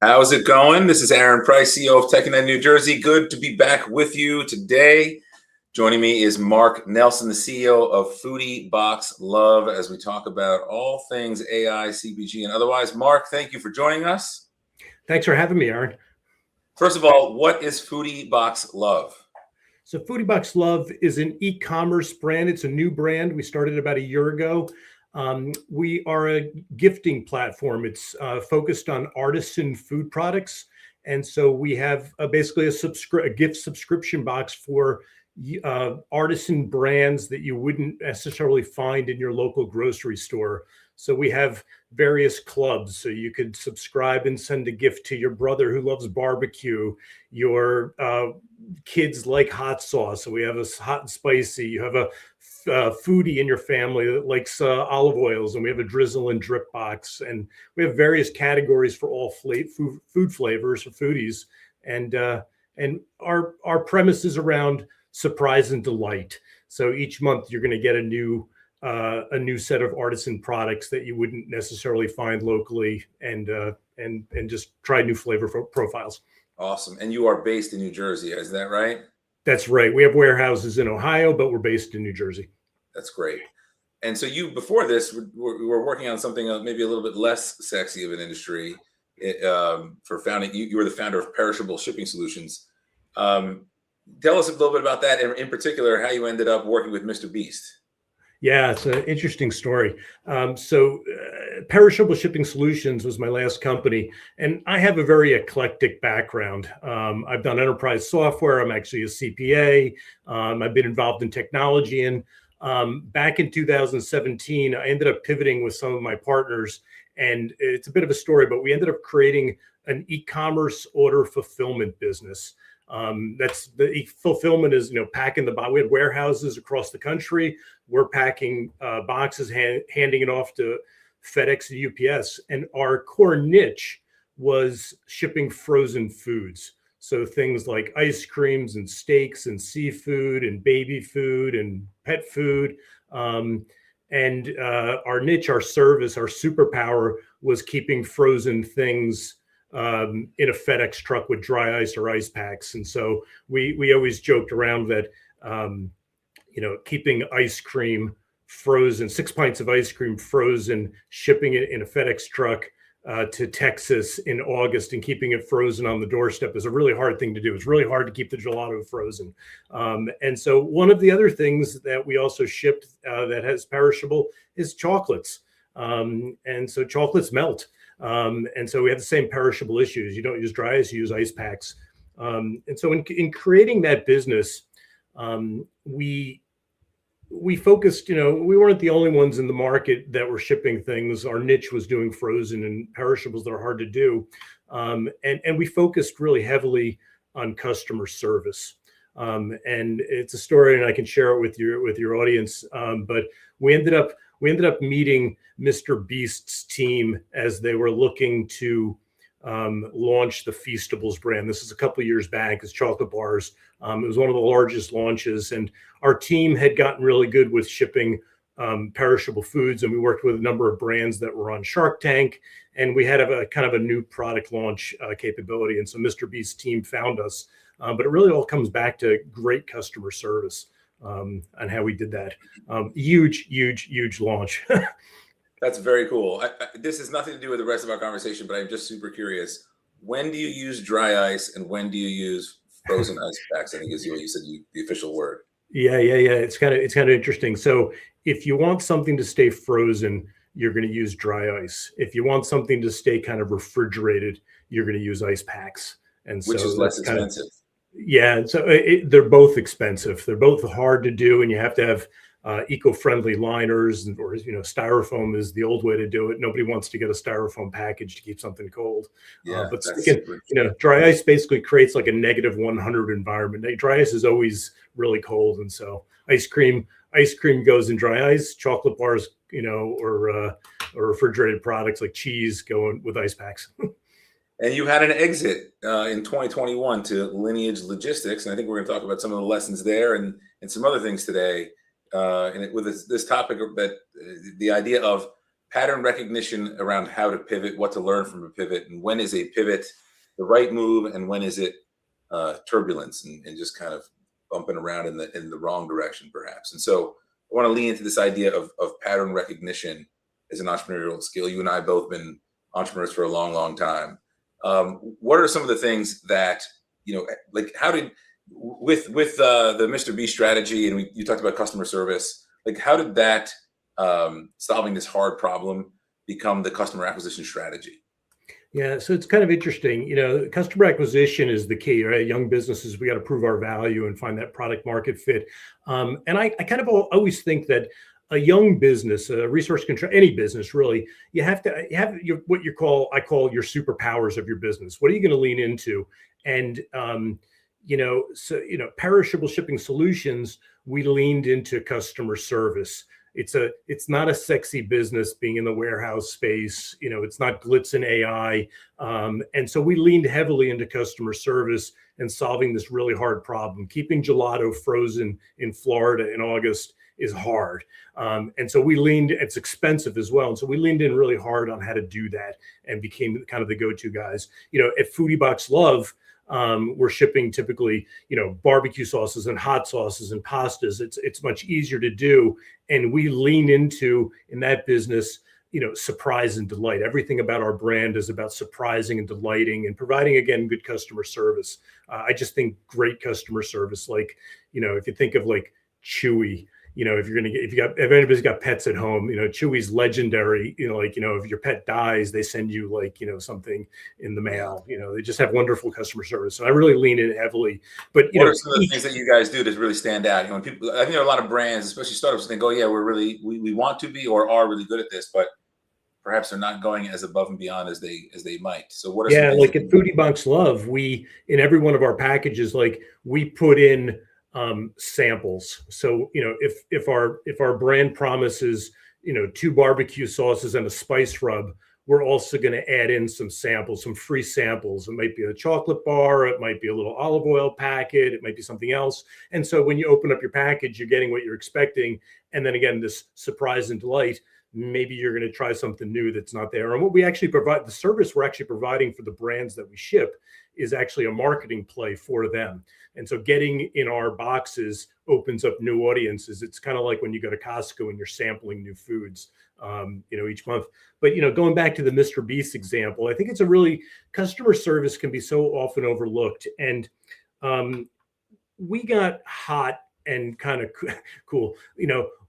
How's it going? This is Aaron Price, CEO of TechNet New Jersey. Good to be back with you today. Joining me is Mark Nelson, the CEO of Foodie Box Love, as we talk about all things AI, CPG, and otherwise. Mark, thank you for joining us. Thanks for having me, Aaron. First of all, what is Foodie Box Love? So Foodie Box Love is an e-commerce brand. It's a new brand. We started about a year ago. We are a gifting platform. It's focused on artisan food products. And so we have basically a gift subscription box for artisan brands that you wouldn't necessarily find in your local grocery store. So we have various clubs. So you could subscribe and send a gift to your brother who loves barbecue. Your kids like hot sauce. So we have a hot and spicy. You have a foodie in your family that likes olive oils, and we have a drizzle and drip box. And we have various categories for all food flavors for foodies. And our premise is around surprise and delight. So each month you're going to get a new set of artisan products that you wouldn't necessarily find locally, and just try new flavor profiles. Awesome. And you are based in New Jersey, is that right? That's right. We have warehouses in Ohio, but we're based in New Jersey. That's great. And so you, before this, were working on something maybe a little bit less sexy of an industry. For founding, you were the founder of Perishable Shipping Solutions. Tell us a little bit about that, and in particular, how you ended up working with Mr. Beast. Yeah, it's an interesting story. Perishable Shipping Solutions was my last company, and I have a very eclectic background. I've done enterprise software. I'm actually a CPA. I've been involved in technology, and back in 2017, I ended up pivoting with some of my partners, and it's a bit of a story, but we ended up creating an e-commerce order fulfillment business. That's the fulfillment is, packing the box. We had warehouses across the country. We're packing boxes, handing it off to FedEx and UPS. And our core niche was shipping frozen foods. So things like ice creams and steaks and seafood and baby food and pet food. And our niche, our service, our superpower was keeping frozen things in a FedEx truck with dry ice or ice packs. And so we always joked around that, keeping ice cream frozen, 6 pints of ice cream frozen, shipping it in a FedEx truck to Texas in August and keeping it frozen on the doorstep is a really hard thing to do. It's really hard to keep the gelato frozen. And so one of the other things that we also shipped that has perishable is chocolates. And so chocolates melt. And so we have the same perishable issues. You don't use dry ice, you use ice packs. And so in creating that business, we focused, we weren't the only ones in the market that were shipping things. Our niche was doing frozen and perishables that are hard to do. And we focused really heavily on customer service. And it's a story, and I can share it with your audience. But we ended up meeting Mr. Beast's team as they were looking to launch the Feastables brand. This is a couple of years back. It's chocolate bars. It was one of the largest launches, and our team had gotten really good with shipping perishable foods, and we worked with a number of brands that were on Shark Tank, and we had a kind of a new product launch capability. And so Mr. Beast's team found us, but it really all comes back to great customer service and how we did that. Huge launch. That's very cool. This has nothing to do with the rest of our conversation, but I'm just super curious. When do you use dry ice and when do you use frozen ice packs? I think is what you said, the official word. Yeah. It's kind of interesting. So if you want something to stay frozen, you're going to use dry ice. If you want something to stay kind of refrigerated, you're going to use ice packs. And so which is less expensive. Yeah. So they're both expensive. They're both hard to do, and you have to have eco-friendly liners, or styrofoam is the old way to do it. Nobody wants to get a styrofoam package to keep something cold. Yeah, but dry ice basically creates like a -100 environment. Dry ice is always really cold, and so ice cream goes in dry ice. Chocolate bars, or refrigerated products like cheese go in with ice packs. And you had an exit in 2021 to Lineage Logistics, and I think we're going to talk about some of the lessons there and some other things today. And with this topic, that the idea of pattern recognition around how to pivot, what to learn from a pivot, and when is a pivot the right move, and when is it turbulence and just kind of bumping around in the wrong direction, perhaps. And so I want to lean into this idea of pattern recognition as an entrepreneurial skill. You and I have both been entrepreneurs for a long, long time. What are some of the things that, like how did, with the Mr. B strategy, and you talked about customer service, like how did that solving this hard problem become the customer acquisition strategy? Yeah, so it's kind of interesting. Customer acquisition is the key, right? Young businesses, we got to prove our value and find that product market fit. And I kind of always think that a young business, a resource control, any business really, you have what I call your superpowers of your business. What are you going to lean into? And perishable shipping solutions, we leaned into customer service. It's not a sexy business being in the warehouse space. It's not glitz and AI. And so we leaned heavily into customer service and solving this really hard problem. Keeping gelato frozen in Florida in August is hard. And so it's expensive as well. And so we leaned in really hard on how to do that and became kind of the go-to guys. At Foodie Box Love, we're shipping typically, barbecue sauces and hot sauces and pastas. It's much easier to do. And we lean into, in that business, surprise and delight. Everything about our brand is about surprising and delighting and providing, again, good customer service. I just think great customer service, like, if you think of like Chewy, if anybody's got pets at home, Chewy's legendary, if your pet dies, they send you something in the mail, they just have wonderful customer service. So I really lean in heavily. But what are some of the things that you guys do to really stand out? When people, I think there are a lot of brands, especially startups, think, oh yeah, we want to be or are really good at this, but perhaps they're not going as above and beyond as they might. So what are some like at Foodie Box Love, we, in every one of our packages, we put in samples. So, if our brand promises, 2 barbecue sauces and a spice rub, we're also going to add in some samples, some free samples. It might be a chocolate bar. It might be a little olive oil packet. It might be something else. And so when you open up your package, you're getting what you're expecting. And then again, this surprise and delight, maybe you're going to try something new that's not there. And what we actually provide, the service we're actually providing for the brands that we ship, is actually a marketing play for them. And so getting in our boxes opens up new audiences. It's kind of like when you go to Costco and you're sampling new foods, each month. But, going back to the Mr. Beast example, I think it's customer service can be so often overlooked. And we got hot and kind of cool.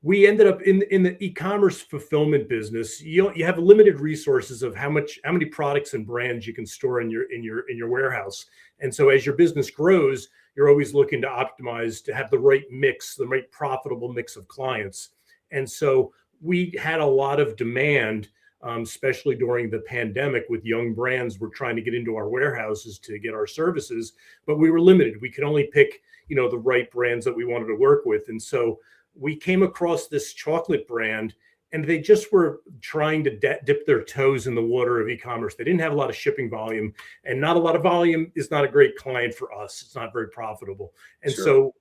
We ended up in the e-commerce fulfillment business. You have limited resources of how many products and brands you can store in your warehouse. And so as your business grows, you're always looking to optimize to have the right mix, the right profitable mix of clients. And so we had a lot of demand, especially during the pandemic, with young brands were trying to get into our warehouses to get our services, but we were limited. We could only pick, the right brands that we wanted to work with. And so we came across this chocolate brand, and they just were trying to dip their toes in the water of e-commerce. They didn't have a lot of shipping volume, and not a lot of volume is not a great client for us. It's not very profitable. And so,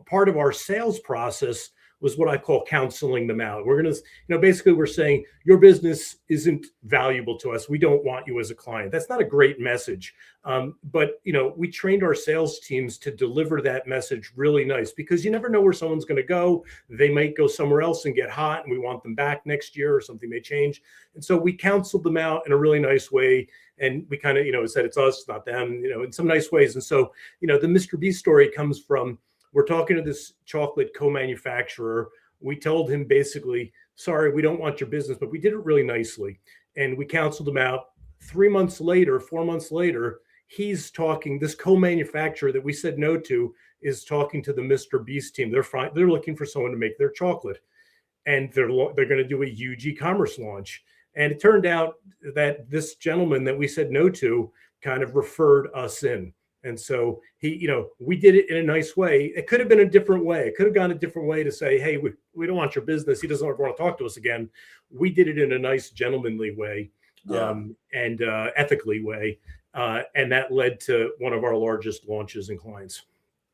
part of our sales process was what I call counseling them out. We're going to, basically we're saying your business isn't valuable to us. We don't want you as a client. That's not a great message. But, we trained our sales teams to deliver that message really nice, because you never know where someone's going to go. They might go somewhere else and get hot, and we want them back next year, or something may change. And so we counseled them out in a really nice way. And we kind of, said it's us, not them, in some nice ways. And so, the Mr. B story comes from, we're talking to this chocolate co-manufacturer. We told him basically, sorry, we don't want your business, but we did it really nicely. And we counseled him out. 4 months later, he's talking, this co-manufacturer that we said no to is talking to the Mr. Beast team. They're looking for someone to make their chocolate. And they're going to do a huge e-commerce launch. And it turned out that this gentleman that we said no to kind of referred us in. And so we did it in a nice way. It could have been a different way. It could have gone a different way to say, hey, we don't want your business. He doesn't want to talk to us again. We did it in a nice, gentlemanly way, and ethically way. And that led to one of our largest launches and clients.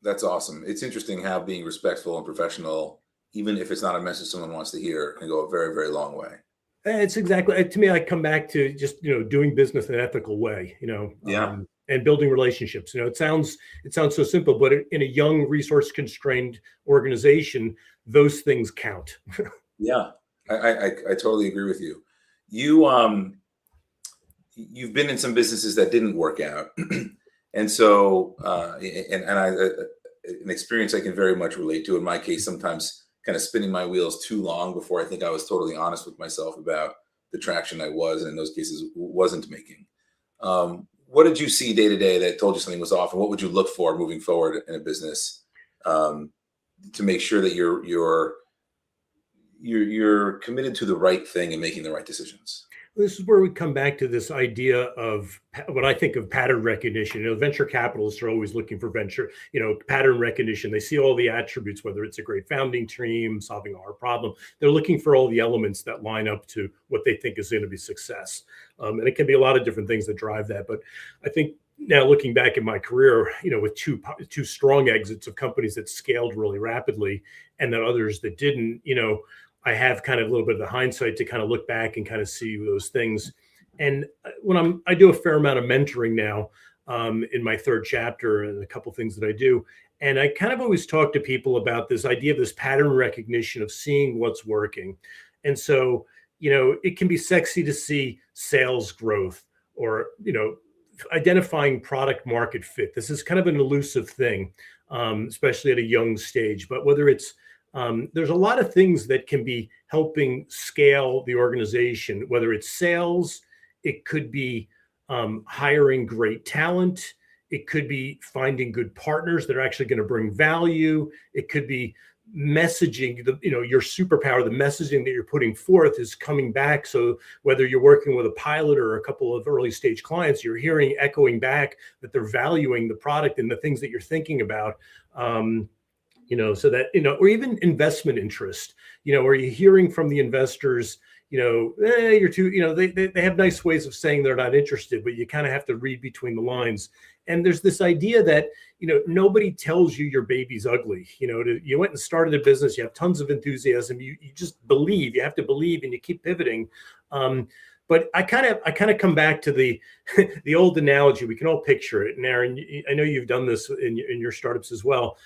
That's awesome. It's interesting how being respectful and professional, even if it's not a message someone wants to hear, can go a very, very long way. It's exactly, to me, I come back to just, doing business in an ethical way, Yeah. and building relationships. It sounds so simple, but in a young resource constrained organization, those things count. Yeah. I totally agree with you. You you've been in some businesses that didn't work out. And so and an experience I can very much relate to. In my case, sometimes kind of spinning my wheels too long before I think I was totally honest with myself about the traction I was, and in those cases wasn't making. What did you see day to day that told you something was off, and what would you look for moving forward in a business, um, to make sure that you're committed to the right thing and making the right decisions? This is where we come back to this idea of what I think of pattern recognition. Venture capitalists are always looking for pattern recognition. They see all the attributes, whether it's a great founding team, solving a hard problem. They're looking for all the elements that line up to what they think is going to be success. And it can be a lot of different things that drive that. But I think now looking back in my career, with two strong exits of companies that scaled really rapidly and then others that didn't, I have kind of a little bit of the hindsight to kind of look back and kind of see those things. And I do a fair amount of mentoring now, in my third chapter, and a couple of things that I do. And I kind of always talk to people about this idea of this pattern recognition of seeing what's working. And so, it can be sexy to see sales growth or, identifying product market fit. This is kind of an elusive thing, especially at a young stage. But whether it's there's a lot of things that can be helping scale the organization, whether it's sales, it could be hiring great talent, it could be finding good partners that are actually going to bring value, it could be messaging, your superpower, the messaging that you're putting forth is coming back. So whether you're working with a pilot or a couple of early stage clients, you're hearing echoing back that they're valuing the product and the things that you're thinking about. So that, or even investment interest, are you hearing from the investors, you're too, they have nice ways of saying they're not interested, but you kind of have to read between the lines. And there's this idea that, nobody tells you your baby's ugly. You went and started a business, you have tons of enthusiasm, you just believe, you have to believe, and you keep pivoting. But I kind of come back to the the old analogy. We can all picture it. And Aaron, I know you've done this in your startups as well.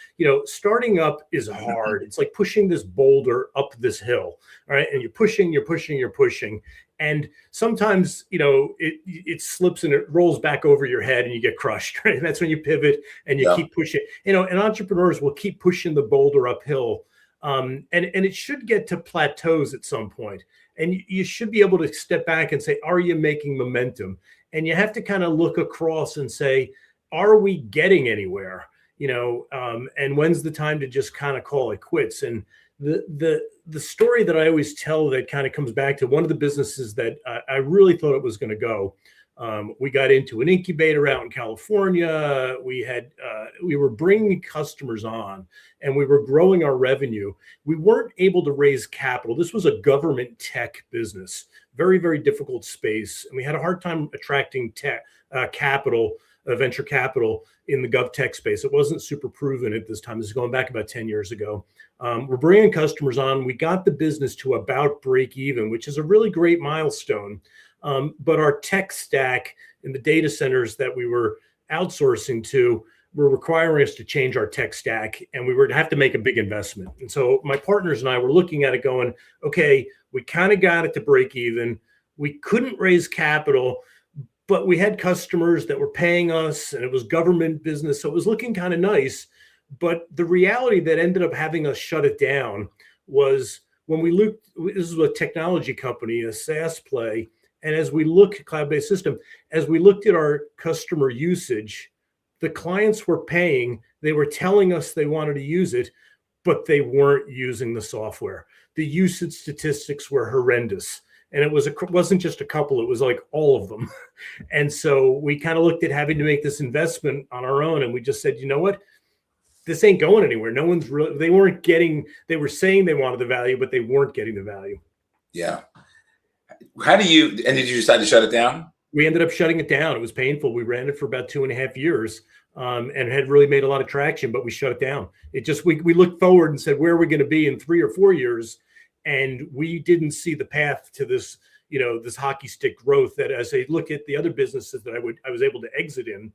Starting up is hard. It's like pushing this boulder up this hill. All right. And you're pushing. And sometimes, it slips and it rolls back over your head and you get crushed. Right. And that's when you pivot and you keep pushing. And entrepreneurs will keep pushing the boulder uphill. And it should get to plateaus at some point. And you should be able to step back and say, are you making momentum? And you have to kind of look across and say, are we getting anywhere? And when's the time to just kind of call it quits? And the story that I always tell that kind of comes back to one of the businesses that I really thought it was going to go. We got into an incubator out in California. We were bringing customers on, and we were growing our revenue. We weren't able to raise capital. This was a government tech business, very, very difficult space, and we had a hard time attracting capital, venture capital in the gov tech space. It wasn't super proven at this time. This is going back about 10 years ago. We're bringing customers on. We got the business to about break even, which is a really great milestone. But our tech stack in the data centers that we were outsourcing to were requiring us to change our tech stack, and we were to have to make a big investment. And so my partners and I were looking at it going, okay, we kind of got it to break even. We couldn't raise capital, but we had customers that were paying us, and it was government business. So it was looking kind of nice. But the reality that ended up having us shut it down was when we looked, this is a technology company, a SaaS play. And as we look at cloud-based system, as we looked at our customer usage, the clients were paying, they were telling us they wanted to use it, but they weren't using the software. The usage statistics were horrendous. And it wasn't just a couple, it was like all of them. And so we kind of looked at having to make this investment on our own. And we just said, you know what? This ain't going anywhere. No one's really, they were saying they wanted the value, but they weren't getting the value. Yeah. Did you decide to shut it down? We ended up shutting it down. It was painful. We ran it for about 2.5 years, and had really made a lot of traction, but we shut it down. We looked forward and said, where are we going to be in 3 or 4 years? And we didn't see the path to this, this hockey stick growth that, as I look at the other businesses that I was able to exit in,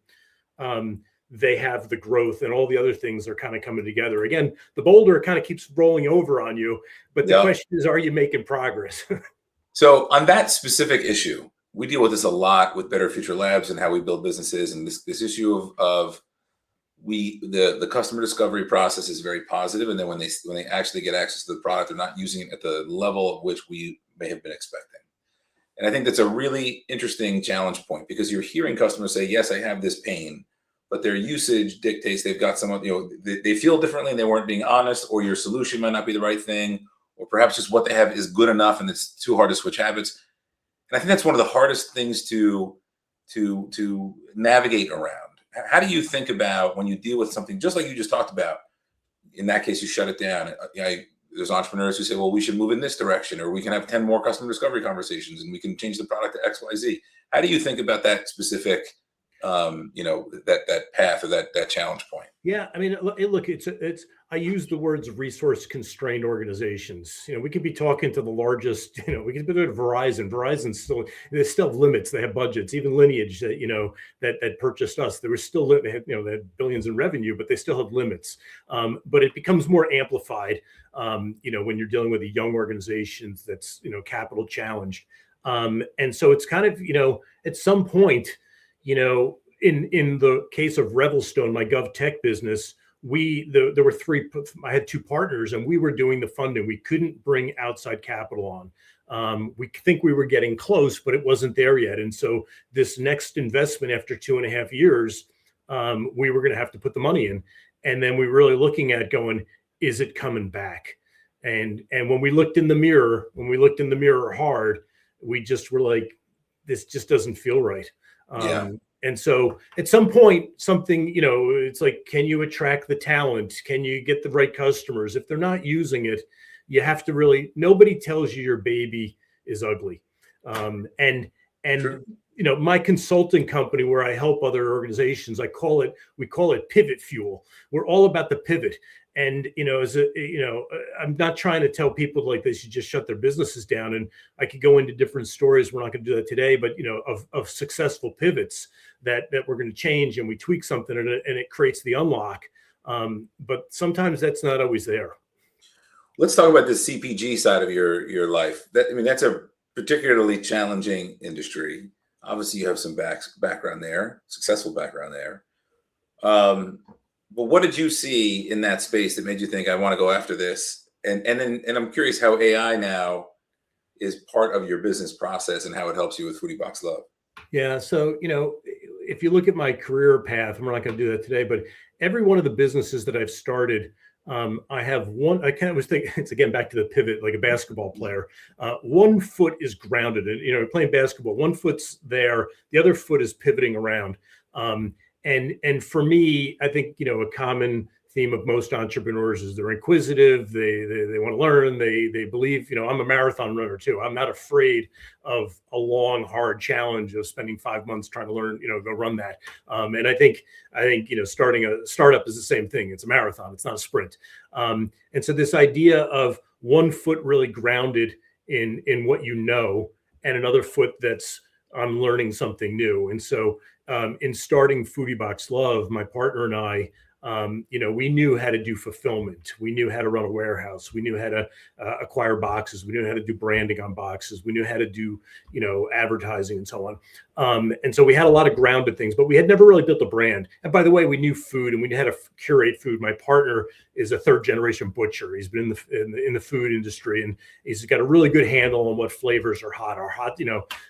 they have the growth and all the other things are kind of coming together. Again, the boulder kind of keeps rolling over on you, but the question is, are you making progress? So on that specific issue, we deal with this a lot with Better Future Labs and how we build businesses. And this issue of the customer discovery process is very positive. And then when they actually get access to the product, they're not using it at the level of which we may have been expecting. And I think that's a really interesting challenge point, because you're hearing customers say, yes, I have this pain, but their usage dictates they've got someone, they feel differently and they weren't being honest, or your solution might not be the right thing, or perhaps just what they have is good enough and it's too hard to switch habits. And I think that's one of the hardest things to navigate around. How do you think about when you deal with something just like you just talked about? In that case, you shut it down. There's entrepreneurs who say, well, we should move in this direction, or we can have 10 more customer discovery conversations and we can change the product to X, Y, Z. How do you think about that specific, that path or that challenge point? Yeah, I mean, look, I use the words resource constrained organizations. We could be talking to the largest, we could be to Verizon. Verizon they still have limits. They have budgets. Even Lineage that purchased us, they were still, they had billions in revenue, but they still have limits. But it becomes more amplified, when you're dealing with a young organization that's, capital challenged. And so it's kind of, at some point, in the case of Revelstone, my gov tech business, there were I had two partners and we were doing the funding. We couldn't bring outside capital on. We think we were getting close, but it wasn't there yet. And so this next investment after 2.5 years, we were going to have to put the money in. And then we were really looking at going, is it coming back? And when we looked in the mirror hard, we just were like, this just doesn't feel right. And so at some point, something, it's like, can you attract the talent? Can you get the right customers? If they're not using it, you have to nobody tells you your baby is ugly. And True. My consulting company where I help other organizations, we call it pivot fuel. We're all about the pivot. And, I'm not trying to tell people like they should just shut their businesses down. And I could go into different stories. We're not going to do that today, but, of successful pivots that we're going to change, and we tweak something and it creates the unlock. But sometimes that's not always there. Let's talk about the CPG side of your life. That's a particularly challenging industry. Obviously, you have some background there, successful background there. But what did you see in that space that made you think, I want to go after this? And I'm curious how AI now is part of your business process and how it helps you with Foodie Box Love. Yeah. So, if you look at my career path, and we're not going to do that today, but every one of the businesses that I've started, I have one, I kind of was thinking, it's again, back to the pivot, like a basketball player. One foot is grounded and, playing basketball, one foot's there, the other foot is pivoting around. And for me, I think, a common theme of most entrepreneurs is they're inquisitive. They want to learn. They believe, I'm a marathon runner too. I'm not afraid of a long, hard challenge of spending 5 months trying to learn, go run that. And I think, starting a startup is the same thing. It's a marathon. It's not a sprint. And so this idea of one foot really grounded in what and another foot that's I'm learning something new. And so in starting Foodie Box Love, my partner and I, we knew how to do fulfillment. We knew how to run a warehouse. We knew how to acquire boxes. We knew how to do branding on boxes. We knew how to do, advertising and so on. And so we had a lot of grounded things, but we had never really built a brand. And by the way, we knew food and we knew how to curate food. My partner is a third generation butcher. He's been in the food industry, and he's got a really good handle on what flavors are hot,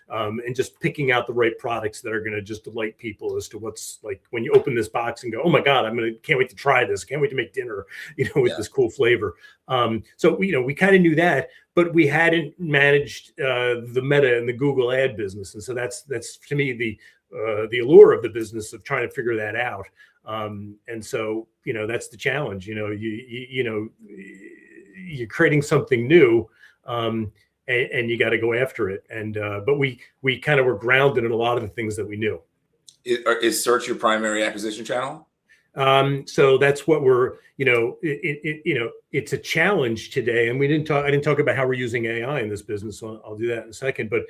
and just picking out the right products that are going to just delight people as to what's like when you open this box and go, oh my God, can't wait to try this. Can't wait to make dinner, with this cool flavor. So we kind of knew that, but we hadn't managed the Meta and the Google ad business. And so that's to me the allure of the business of trying to figure that out. And so, that's the challenge, you're creating something new, and you got to go after it. And, but we kind of were grounded in a lot of the things that we knew. Is search your primary acquisition channel? So that's what we're, it's a challenge today. And I didn't talk about how we're using AI in this business. So I'll do that in a second. But,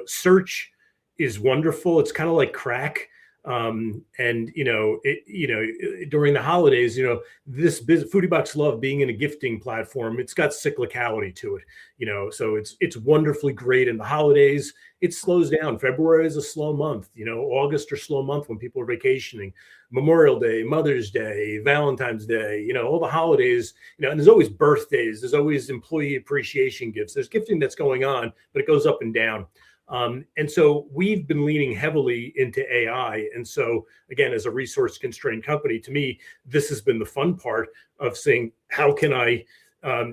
search is wonderful. It's kind of like crack. And, during the holidays, this business, Foodie Box Love being in a gifting platform, it's got cyclicality to it, so it's wonderfully great in the holidays. It slows down. February is a slow month, August or slow month when people are vacationing. Memorial Day, Mother's Day, Valentine's Day, all the holidays, and there's always birthdays, there's always employee appreciation gifts, there's gifting that's going on, but it goes up and down. And so we've been leaning heavily into AI. And so again, as a resource constrained company, to me, this has been the fun part of saying, how can I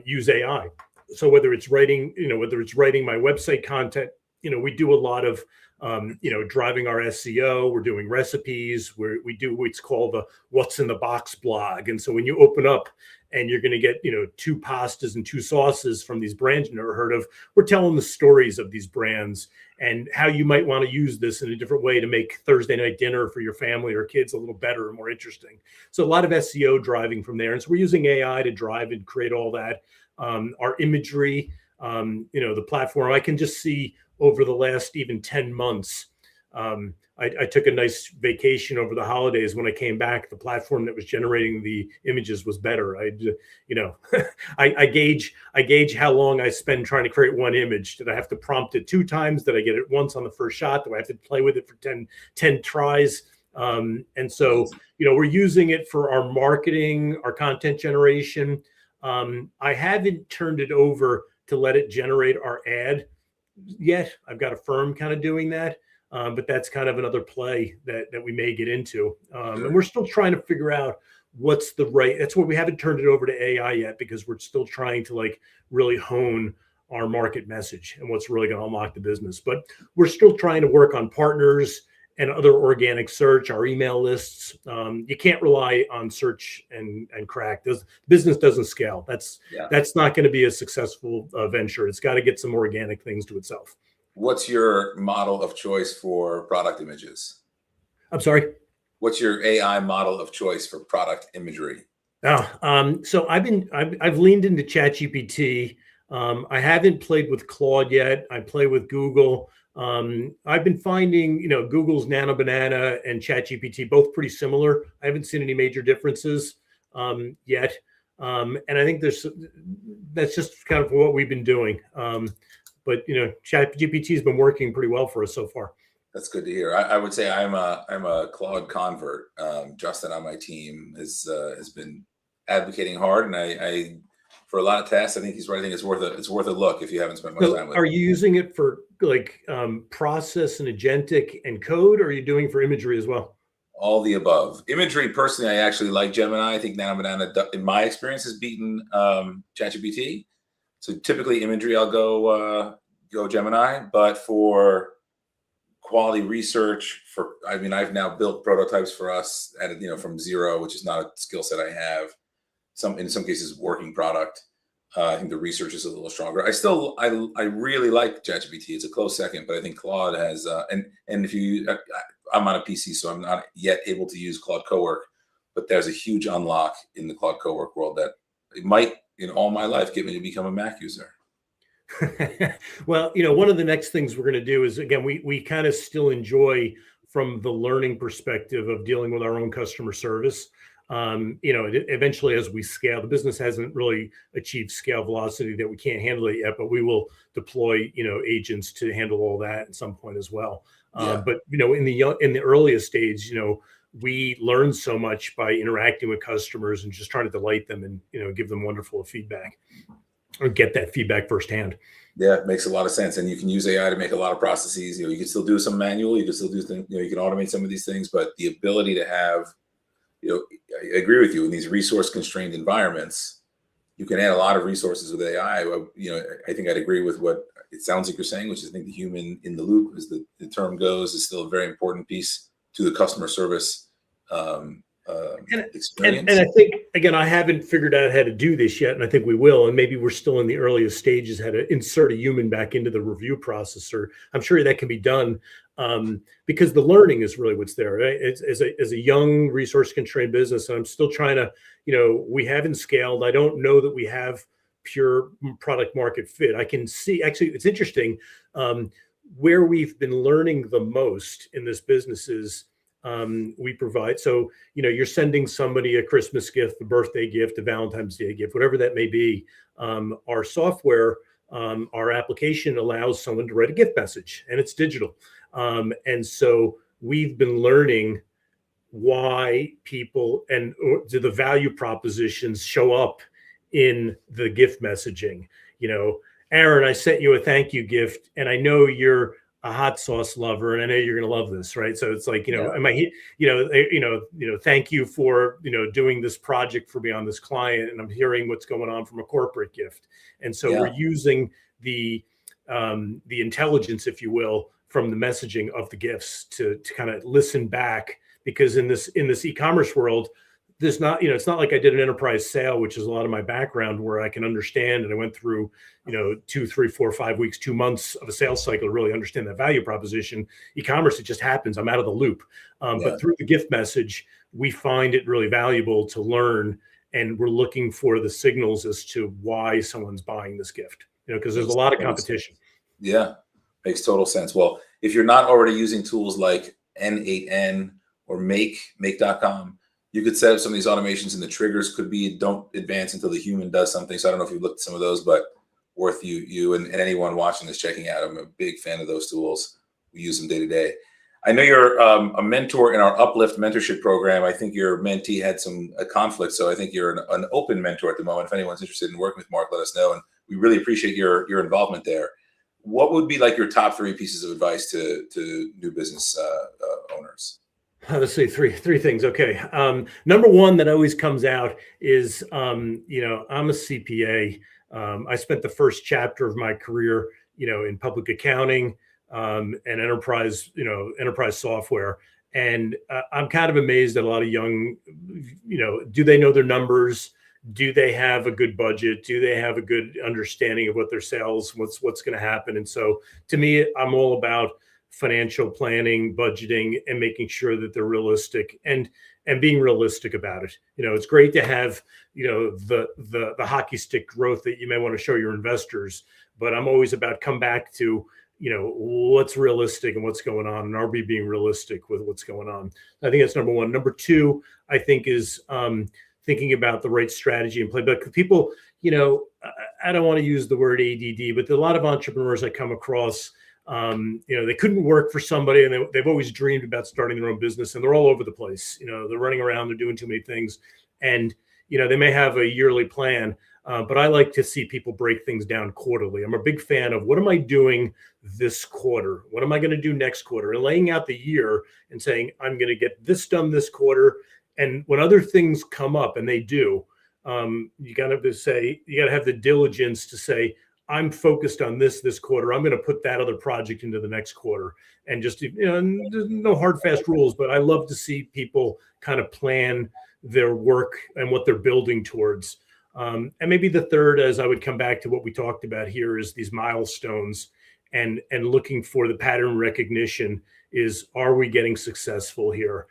use AI? So whether it's writing my website content, we do a lot of driving our SEO. We're doing recipes. We do what's called the What's in the Box blog. And so when you open up and you're going to get, 2 pastas and 2 sauces from these brands you've never heard of, we're telling the stories of these brands and how you might want to use this in a different way to make Thursday night dinner for your family or kids a little better and more interesting. So a lot of SEO driving from there. And so we're using AI to drive and create all that. Our imagery, the platform, I can just see over the last even 10 months. I took a nice vacation over the holidays. When I came back, the platform that was generating the images was better. I gauge how long I spend trying to create one image. Did I have to prompt it 2 times? Did I get it once on the first shot? Do I have to play with it for 10 tries? And so, we're using it for our marketing, our content generation. I haven't turned it over to let it generate our ad yet. I've got a firm kind of doing that. But that's kind of another play that we may get into. And we're still trying to figure out that's what we haven't turned it over to AI yet, because we're still trying to really hone our market message and what's really going to unlock the business. But we're still trying to work on partners and other organic search, our email lists. You can't rely on search and crack. This business doesn't scale. That's not going to be a successful venture. It's got to get some organic things to itself. What's your model of choice for product images? I'm sorry? What's your AI model of choice for product imagery? So I've leaned into ChatGPT. I haven't played with Claude yet. I play with Google. I've been finding, Google's Nano Banana and ChatGPT both pretty similar. I haven't seen any major differences yet. And I think that's just kind of what we've been doing. But ChatGPT has been working pretty well for us so far. That's good to hear. I would say I'm a Claude convert. Justin on my team has been advocating hard, and I for a lot of tasks, I think he's right. I think it's worth a look if you haven't spent much time with it. Are you using it for process and agentic and code, or are you doing for imagery as well? All the above. Imagery, personally, I actually like Gemini. I think Nano Banana, in my experience, has beaten ChatGPT. So typically imagery, I'll go Gemini, but for quality research, I've now built prototypes for us from zero, which is not a skill set I have. In some cases, working product. I think the research is a little stronger. I really like ChatGPT. It's a close second, but I think Claude has, and if I'm on a PC, so I'm not yet able to use Claude Cowork, but there's a huge unlock in the Claude Cowork world that it might, in all my life, get me to become a Mac user. Well, one of the next things we're going to do is, again, we kind of still enjoy from the learning perspective of dealing with our own customer service. Eventually, as we scale, the business hasn't really achieved scale velocity that we can't handle it yet, but we will deploy, agents to handle all that at some point as well. But in the earliest stage, we learn so much by interacting with customers and just trying to delight them and give them wonderful feedback or get that feedback firsthand. Yeah, it makes a lot of sense. And you can use AI to make a lot of processes. You can still do some manual, you can still do things, you can automate some of these things, but the ability to have, I agree with you, in these resource constrained environments, you can add a lot of resources with AI. I think I'd agree with what it sounds like you're saying, which is I think the human in the loop, as the term goes, is still a very important piece to the customer service experience. And I think, again, I haven't figured out how to do this yet, and I think we will. And maybe we're still in the earliest stages how to insert a human back into the review processor. I'm sure that can be done. because the learning is really what's there. Right? As a young resource constrained business, I'm still trying to, we haven't scaled. I don't know that we have pure product market fit. I can see, actually, it's interesting. Where we've been learning the most in this business is we provide. So, you're sending somebody a Christmas gift, a birthday gift, a Valentine's Day gift, whatever that may be. Our software, our application allows someone to write a gift message, and it's digital. And so we've been learning why people and do the value propositions show up in the gift messaging. Aaron, I sent you a thank you gift, and I know you're a hot sauce lover, and I know you're going to love this, right? So it's like, Yeah. am I, thank you for, doing this project for me on this client, and I'm hearing what's going on from a corporate gift. And so we're using the intelligence, if you will, from the messaging of the gifts to kind of listen back, because in this e-commerce world, there's not, it's not like I did an enterprise sale, which is a lot of my background, where I can understand, and I went through, 2, 3, 4, 5 weeks, 2 months of a sales cycle to really understand that value proposition. E-commerce, it just happens. I'm out of the loop. But through the gift message, we find it really valuable to learn, and we're looking for the signals as to why someone's buying this gift, because there's a lot of competition. Yeah, makes total sense. Well, if you're not already using tools like N8N or make.com, you could set up some of these automations, and the triggers could be don't advance until the human does something. So I don't know if you've looked at some of those, but worth you and anyone watching this checking out. I'm a big fan of those tools. We use them day to day. I know you're a mentor in our Uplift mentorship program. I think your mentee had a conflict, so I think you're an open mentor at the moment. If anyone's interested in working with Mark, let us know, and we really appreciate your involvement there. What would be like your top 3 pieces of advice to new business owners? Let's say three things. Okay. Number one that always comes out is, I'm a CPA. I spent the first chapter of my career, in public accounting and enterprise software. And I'm kind of amazed at a lot of young, do they know their numbers? Do they have a good budget? Do they have a good understanding of what their sales, what's going to happen? And so to me, I'm all about financial planning, budgeting, and making sure that they're realistic and being realistic about it. It's great to have, the hockey stick growth that you may want to show your investors, but I'm always about come back to, what's realistic and what's going on, and are we being realistic with what's going on? I think that's number one. Number two, I think, is thinking about the right strategy and play. But people, I don't want to use the word ADD, but there are a lot of entrepreneurs I come across. They couldn't work for somebody, and they've always dreamed about starting their own business, and they're all over the place. They're running around, they're doing too many things, and they may have a yearly plan, but I like to see people break things down quarterly. I'm a big fan of, what am I doing this quarter? What am I going to do next quarter? And laying out the year and saying, I'm going to get this done this quarter. And when other things come up, and they do, you got to have the diligence to say, I'm focused on this quarter. I'm going to put that other project into the next quarter. And just, there's no hard, fast rules, but I love to see people kind of plan their work and what they're building towards. And maybe the third, as I would come back to what we talked about here, is these milestones and looking for the pattern recognition. Is, are we getting successful here?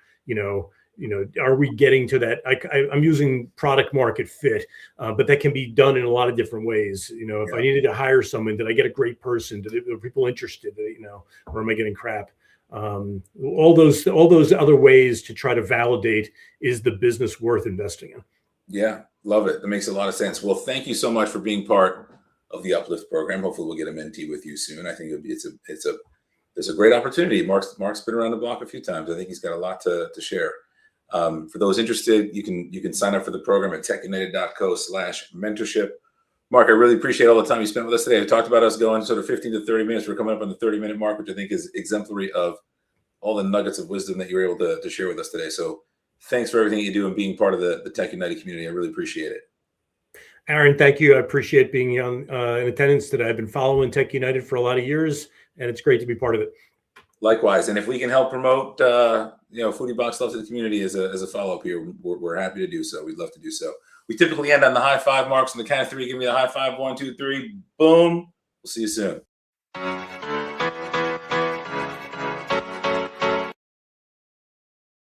Are we getting to that? I'm using product market fit, but that can be done in a lot of different ways. If I needed to hire someone, did I get a great person? Are people interested? Or am I getting crap? All those other ways to try to validate, is the business worth investing in? Yeah, love it. That makes a lot of sense. Well, thank you so much for being part of the Uplift program. Hopefully, we'll get a mentee with you soon. I think there's a great opportunity. Mark's been around the block a few times. I think he's got a lot to share. For those interested, you can sign up for the program at techunited.co/mentorship. Mark, I really appreciate all the time you spent with us today. I talked about us going sort of 15 to 30 minutes. We're coming up on the 30-minute mark, which I think is exemplary of all the nuggets of wisdom that you were able to share with us today. So thanks for everything you do and being part of the Tech United community. I really appreciate it. Aaron, thank you. I appreciate being in attendance today. I've been following Tech United for a lot of years, and it's great to be part of it. Likewise, and if we can help promote, Foodie Box Love to the community as a follow-up here, we're happy to do so. We'd love to do so. We typically end on the high five marks on the count of 3. Give me the high five. 1, 2, 3. Boom. We'll see you soon.